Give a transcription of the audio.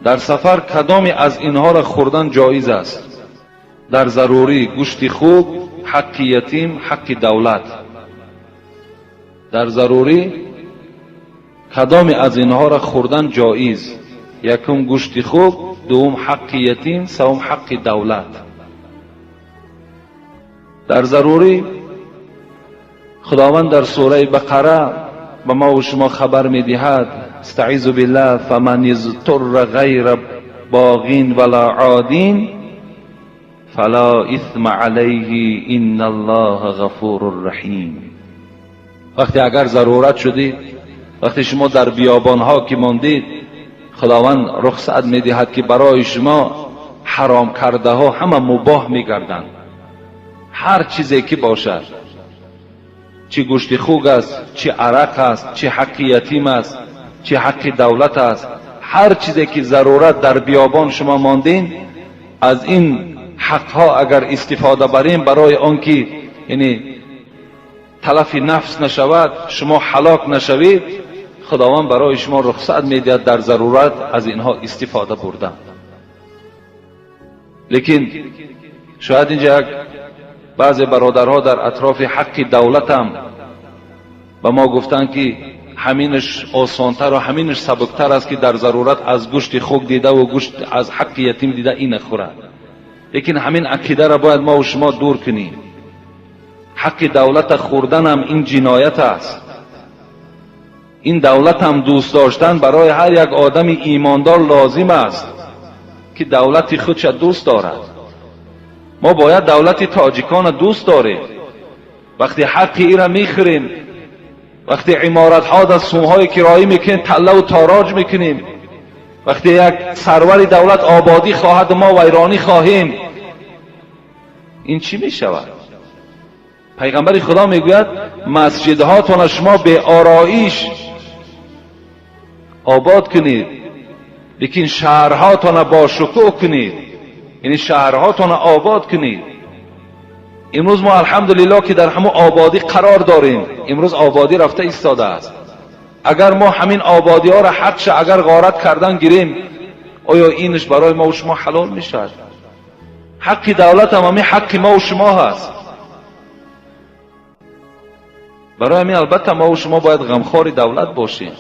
در سفر کدام از اینها را خوردن جایز است؟ در ضروری گوشت خوک، حق یتیم، حق دولت. در ضروری کدام از اینها را خوردن جایز؟ یکم گوشت خوک، دوم حق یتیم، سوم حق دولت. در ضروری خداوند در سوره بقره به ما و شما خبر می‌دهد: استعیذ بالله فمن اضطر غیر باغ ولا عاد فلا اثم علیه ان الله غفور رحیم. وقتی اگر ضرورت شدید، وقتی شما در بیابان‌ها که ماندید، خداوند رخصت می‌دهد که برای شما حرام کرده ها همه مباح می‌گردند. هر چیزی که باشد، چه گوشت خوک است، چه عرق است، چه حق یتیم است، چه حق دولت است، هر چیزی که ضرورت در بیابان شما ماندین، از این حقها اگر استفاده بریم برای آنکه یعنی تلف نفس نشود، شما هلاک نشوید، خداوند برای شما رخصت میدهد در ضرورت از اینها استفاده بردن. لیکن شاید اینجا بعضی برادرها در اطراف حق دولت هم به ما گفتن که همینش آسانتر و همینش سبکتر است که در ضرورت از گوشت خوک دیده و گوشت از حق یتیم دیده این خورد. لیکن همین عقیده را باید ما و شما دور کنیم. حق دولت خوردن هم این جنایت است. این دولت هم دوست داشتن برای هر یک آدم ایماندار لازم است که دولت خودش دوست دارد. ما باید دولت تاجیکان دوست داریم. وقتی حق ای را میخوریم، وقتی عمارت ها در سومهای کرایی میکنیم، تله و تاراج میکنیم، وقتی یک سرور دولت آبادی خواهد ما ویرانی خواهیم، این چی میشود؟ پیغمبر خدا میگوید مسجدهاتون شما به آرایش آباد کنید، لیکن شهرهاتون با شکوه کنید، یعنی شهرهاتون آباد کنید. امروز ما الحمدلله که در همون آبادی قرار داریم. امروز آبادی رفته ایستاده است. اگر ما همین آبادی ها را حقش اگر غارت کردن گیریم، آیا اینش برای ما و شما حلال میشد؟ حق دولت هم همین حق ما و شما هست. برای همین البته ما و شما باید غمخوار دولت باشیم.